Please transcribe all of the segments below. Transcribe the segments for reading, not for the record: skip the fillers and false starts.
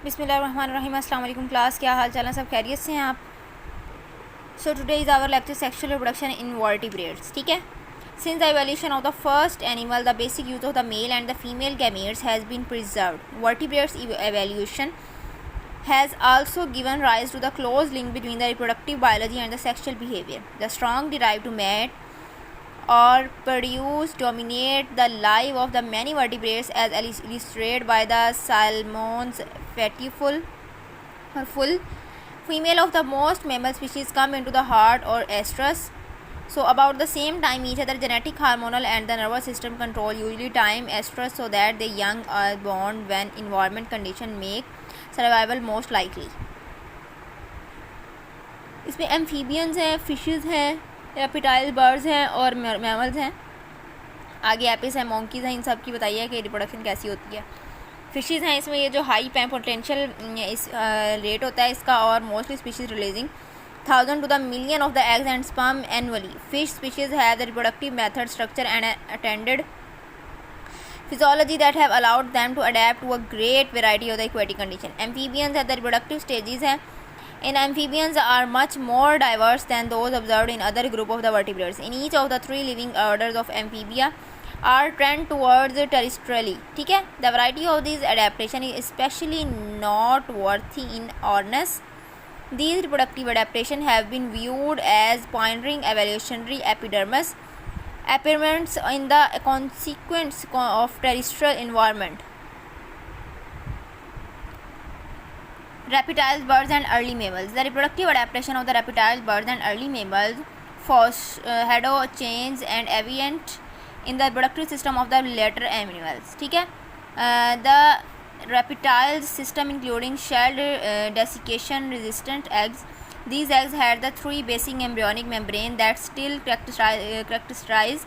बिस्मिल्लाहिर्रहमानिर्रहीम। अस्सलाम वालेकुम क्लास, क्या हाल चाल है? सब खैरियत से हैं आप? So today is our lecture sexual reproduction in vertebrates. ठीक है, since the evolution of the first animal the basic use of the male and the female gametes has been preserved. Vertebrates evolution has also given rise to the close link between the reproductive biology and the sexual behavior. The strong drive to mate or produce dominate the life of the many vertebrates, as illustrated by the salmon's fatiful or full female of the most mammal species come into the heart or estrus. So about the same time each other genetic, hormonal and the nervous system control usually time estrus so that the young are born when environment condition make survival most likely. इसमें amphibians हैं, fishes हैं, reptile birds हैं और mammals हैं। आगे Apis हैं, मोंकीज़ हैं। इन सब की बताइए कि रिप्रोडक्शन कैसी होती है। फिशेस हैं, इसमें ये जो हाई पोटेंशियल इस रेट होता है इसका, और mostly species releasing 1000 to the million of the eggs and sperm annually. Fish species have the reproductive method, structure and attended physiology that have allowed them to adapt to a great variety of the aquatic condition. Amphibians at the reproductive stages in amphibians are much more diverse than those observed in other group of the vertebrates. In each of the three living orders of amphibia are trend towards terrestrially. ठीक है, the variety of these adaptation is especially noteworthy in Ornis. These reproductive adaptation have been viewed as pioneering evolutionary experiments in the consequence of terrestrial environment. Reptiles, birds and early mammals. The reproductive adaptation of the reptiles, birds and early mammals foreshadow change and event in the reproductive system of the later animals. ठीक है, the reptile system including shelled desiccation resistant eggs. These eggs had the three basic embryonic membrane that still characterize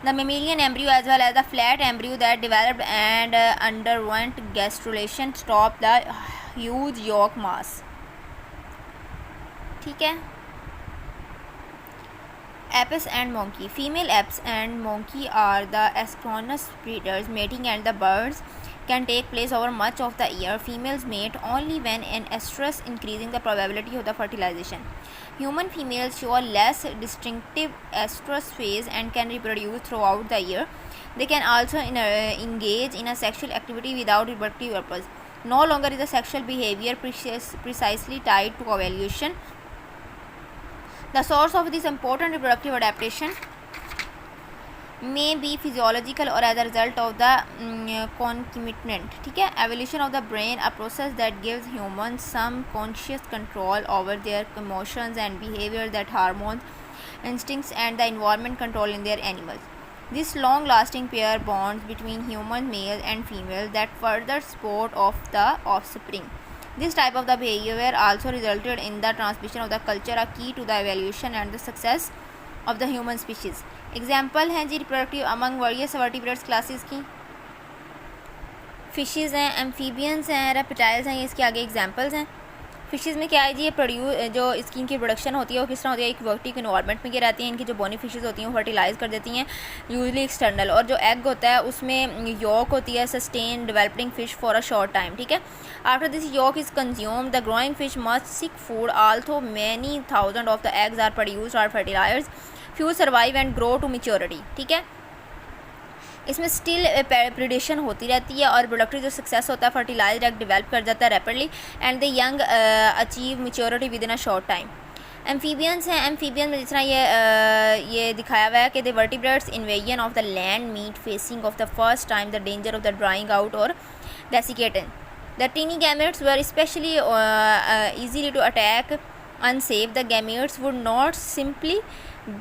the mammalian embryo, as well as the flat embryo that developed and underwent gastrulation to stop the huge yolk mass. ठीक है, apis and monkey. Female apis and monkey are the asynchronous breeders. Mating and the birds can take place over much of the year. Females mate only when an estrus, increasing the probability of the fertilization. Human females show a less distinctive estrus phase and can reproduce throughout the year. They can also engage in a sexual activity without reproductive purpose. No longer is the sexual behavior precisely tied to ovulation. The source of this important reproductive adaptation may be physiological or as a result of the concomitant. ठीक है, evolution of the brain, a process that gives humans some conscious control over their emotions and behavior that hormones, instincts and the environment control in their animals. This long-lasting pair bonds between human male and female that further support of the offspring. This type of the behavior also resulted in the transmission of the culture, a key to the evolution and the success of the human species. Example हैं जी reproductive among various vertebrates classes की। Fishes हैं, amphibians हैं, reptiles हैं, ये इसके आगे examples हैं। फिशेस में क्या है जी, ये जो इसकी इनकी प्रोडक्शन होती है वो किस तरह होती है, एक वर्टिक इन्वायरमेंट में क्या रहती हैं। इनकी जो बोनी फिशेस होती हैं वो फर्टिलाइज कर देती हैं यूजली एक्सटर्नल, और जो एग होता है उसमें यॉक होती है sustain developing fish for a short time. ठीक है, after this yolk is consumed the growing fish must seek food, also many thousand of the eggs are produced और fertilised, few survive and grow to maturity. ठीक है, इसमें still predation होती रहती है और रिप्रोडक्टिव जो सक्सेस होता है फर्टिलाइज्ड एग डेवलप कर जाता है rapidly and the young achieve maturity within a short time. Amphibians हैं, एम्फीबियन में जिस तरह ये दिखाया हुआ है कि the vertebrates invasion of the land meet facing of the first time the danger of the drying out और desiccating. The tiny gametes were specially easily to attack unsafe. The gametes would not simply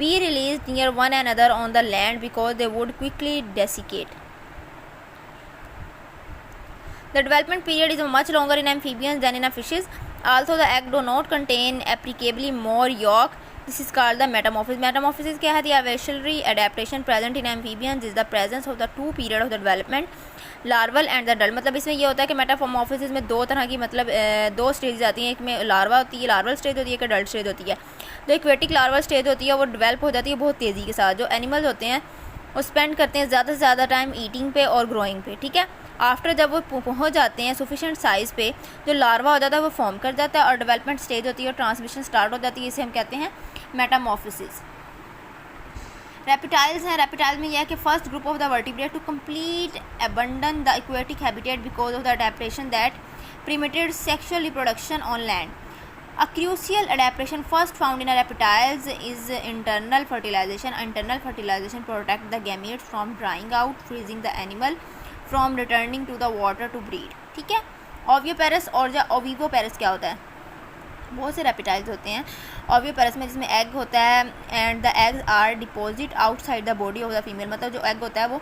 be released near one another on the land because they would quickly desiccate. The development period is much longer in amphibians than in fishes. Also, the egg do not contain appreciably more yolk. This is called the metamorphosis. Metamorphosis क्या है? The evolutionary adaptation present in amphibians is the presence of the two period of the development, larval and the adult. मतलब इसमें ये होता है कि Metamorphosis में दो तरह की मतलब दो स्टेज आती हैं, एक में लार्वा होती है, लार्वल स्टेज होती है, एक अडल्ट स्टेज होती है। जो एक्वेटिक लार्वल स्टेज होती है वो डेवलप हो जाती है बहुत तेज़ी के साथ। जो एनिमल्स होते हैं वो स्पेंड करते हैं ज़्यादा से ज़्यादा टाइम ईटिंग पे और ग्रोइंग पे। ठीक है, आफ्टर जब वो पहुंच जाते हैं सफिशेंट साइज़ पे, जो लार्वा होता है वो फॉर्म कर जाता है और डेवलपमेंट स्टेज होती है और ट्रांसमिशन स्टार्ट हो जाती है, इसे हम कहते हैं मेटामॉर्फोसिस। रेप्टाइल्स हैं, रेप्टाइल में यह है कि first group of the vertebrate to complete abandon the aquatic habitat because of the adaptation that permitted sexual reproduction on land. A crucial adaptation first found in reptiles is internal fertilization. Internal fertilization protects the gametes from drying out, freezing the animal from returning to the water to breed. ठीक है, ओवियोपेरस और ओविवोपेरस क्या होता है? बहुत से reptiles होते हैं ओवियोपेरस में जिसमें एग होता है and the eggs are deposit outside the body of the female, मतलब जो एग होता है वो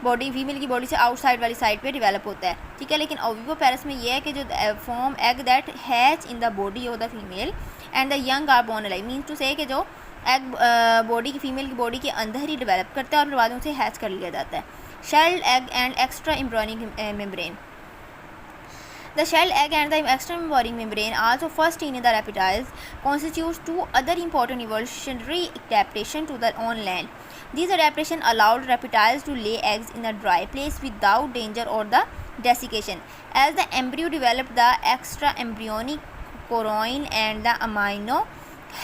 बॉडी फीमेल की बॉडी से आउटसाइड वाली साइड पे डेवलप होता है, ठीक है। लेकिन ओविवोपेरस में ये है कि जो form egg that hatch in the body of the female and the young are born alive, means to say कि जो एग बॉडी की फीमेल की बॉडी के अंदर ही डेवलप करता है और फिर बाद में उसे हैच कर लिया जाता है। Shelled egg and extra embryonic membrane. The shell egg and the extra embryonic membrane, also first seen in the reptiles, constitutes two other important evolutionary adaptations to the on land. These adaptations allowed reptiles to lay eggs in a dry place without danger or the desiccation. As the embryo developed, the extra embryonic chorion and the amino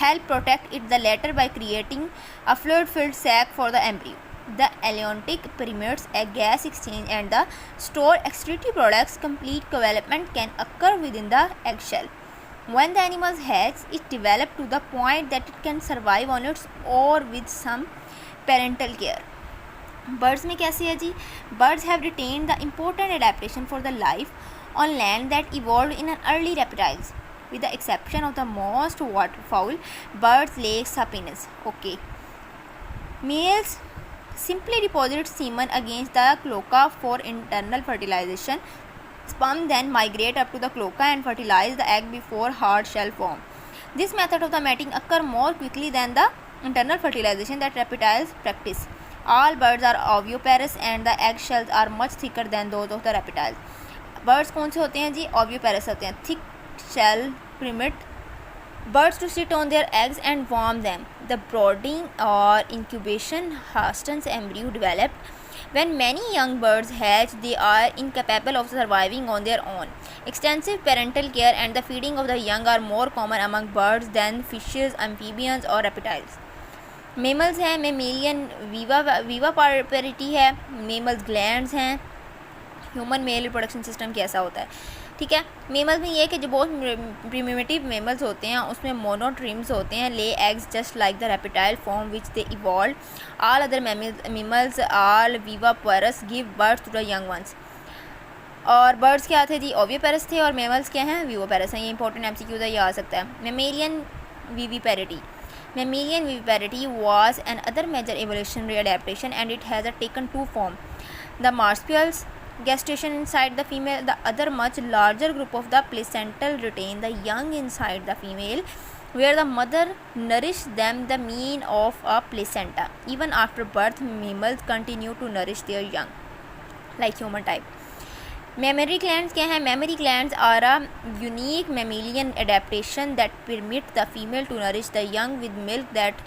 help protect it the latter by creating a fluid-filled sac for the embryo. The amniotic permits a gas exchange and the stored excretory products. Complete development can occur within the eggshell. When the animals hatch, it develops to the point that it can survive on its or with some parental care. Birds में कैसे है जी? Birds have retained the important adaptation for the life on land that evolved in an early reptiles. With the exception of the most waterfowl, birds lay sapines. Okay. Males simply deposit semen against the cloaca for internal fertilization. Sperm then migrate up to the cloaca and fertilize the egg before hard shell form. This method of the mating occurs more quickly than the internal fertilization that reptiles practice. All birds are oviparous and the egg shells are much thicker than those of the reptiles. Birds कौन से होते हैं जी? oviparous होते हैं, thick shell permit birds to sit on their eggs and warm them. The brooding or incubation hastens embryo developed. When many young birds hatch, they are incapable of surviving on their own. Extensive parental care and the feeding of the young are more common among birds than fishes, amphibians or reptiles. Mammals हैं, mammalian viviparity है, mammals glands हैं, human male reproduction system कैसा होता है, ठीक है। Mammals में ये है कि जो बहुत प्रिमिटिव मेमल्स होते हैं उसमें मोनोट्रिम्स होते हैं, lay eggs just like the reptile form which they evolve. All other mammals are viviparous give birth to the young ones. और बर्ड्स क्या थे जी? ओविपेरस थे और मेमल्स क्या हैं? विवोपेरस हैं. ये इंपॉर्टेंट एमसीक्यू ये आ सकता है. Mammalian विविपेरिटी. Mammalian viviparity was another major evolutionary adaptation and it has taken two forms. The marsupials, gestation inside the female, the other much larger group of the placental retain the young inside the female where the mother nourish them the mean of a placenta. Even after birth, mammals continue to nourish their young like human type. Mammary glands क्या है? Mammary glands are a unique mammalian adaptation that permit the female to nourish the young with milk that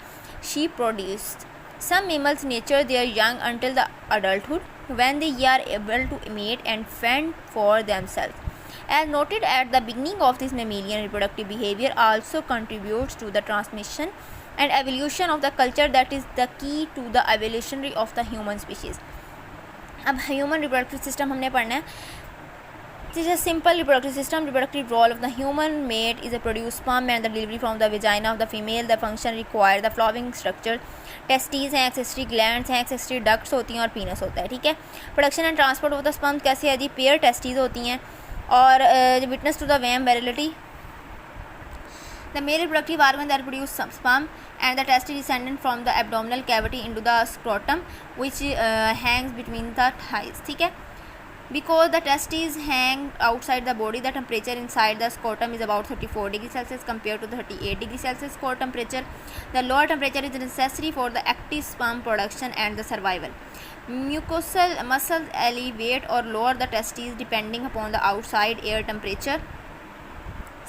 she produced. Some mammals nurture their young until the adulthood, when they are able to mate and fend for themselves. As noted at the beginning of this mammalian reproductive behavior also contributes to the transmission and evolution of the culture that is the key to the evolutionary of the human species. अब human reproductive system हमने पढ़ना है. This is a simple reproductive system. Reproductive role of the human mate is to produce sperm and the delivery from the vagina of the female. The function require the following structure. Testes हैं, accessory glands हैं, accessory ducts होती हैं और पीनस होता है. ठीक है. Production and transport of the sperm कैसे है जी? पेयर टेस्टीज़ होती हैं और विटनेस टू द वेम वेरिलिटी. The male reproductive organ that produce sperm and the testis descendant from the abdominal cavity into the scrotum which hangs between the thighs. ठीक है. Because the testes hang outside the body, the temperature inside the scrotum is about 34 degrees Celsius compared to the 38 degrees Celsius core temperature. The lower temperature is necessary for the active sperm production and the survival. Mucosal muscles elevate or lower the testes depending upon the outside air temperature.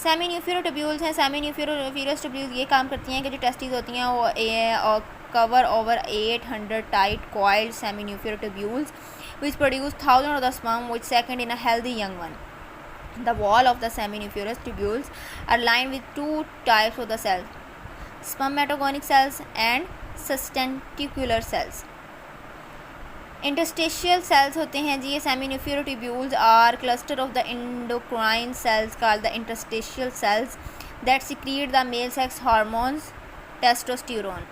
Seminiferous tubules हैं. Seminiferous tubules ये काम करती हैं कि जो testes होती हैं वो cover over 800 tight coiled seminiferous tubules which produce thousands of the sperm which second in a healthy young one. The wall of the seminiferous tubules are lined with two types of the cells, spermatogonic cells and sustentacular cells. Interstitial cells होते हैं जी, ये seminiferous tubules are cluster of the endocrine cells called the interstitial cells that secrete the male sex hormones testosterone.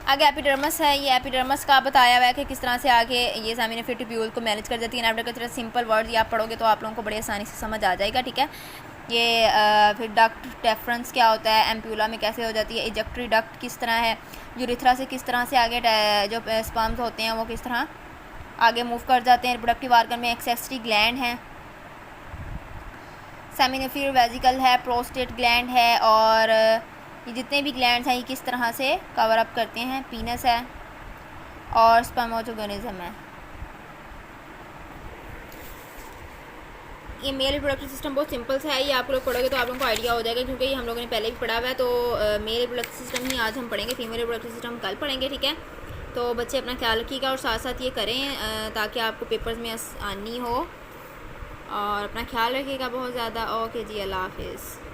आगे epidermis है, ये epidermis का बताया हुआ है कि किस तरह से आगे ये सेमिनिफेरस ट्यूब्यूल को मैनेज कर देती है। एपिडर्मस का सिंपल वर्ड ये आप पढ़ोगे तो आप लोगों को बड़ी आसानी से समझ आ जाएगा, ठीक है। ये फिर डक्ट डेफरेंस क्या होता है, एम्प्यूला में कैसे हो जाती है, इजेक्टरी डक्ट किस तरह है, यूरिथ्रा से किस तरह से आगे जो स्पर्म्स होते हैं वो किस तरह आगे मूव कर जाते हैं। रिप्रोडक्टिव आर्गन में एक्सेसरी ग्लैंड है, सेमिनिफेरस वेसिकल है, प्रोस्टेट ग्लैंड है, और ये जितने भी ग्लैंड्स हैं ये किस तरह से कवर अप करते हैं। पीनस है और स्पर्मेटोगोनिज्म है। ये मेल रिप्रोडक्टिव सिस्टम बहुत सिंपल सा है, ये आप लोग पढ़ोगे तो आप लोगों को आइडिया हो जाएगा, क्योंकि ये हम लोगों ने पहले भी पढ़ा हुआ है। तो मेल रिप्रोडक्टिव सिस्टम ही आज हम पढ़ेंगे, फीमेल रिप्रोडक्टिव सिस्टम कल पढ़ेंगे, ठीक है। तो बच्चे अपना ख्याल रखिएगा और साथ साथ ये करें ताकि आपको पेपर्स में आसानी हो, और अपना ख्याल रखिएगा बहुत ज़्यादा। ओके जी, अल्लाह हाफिज़।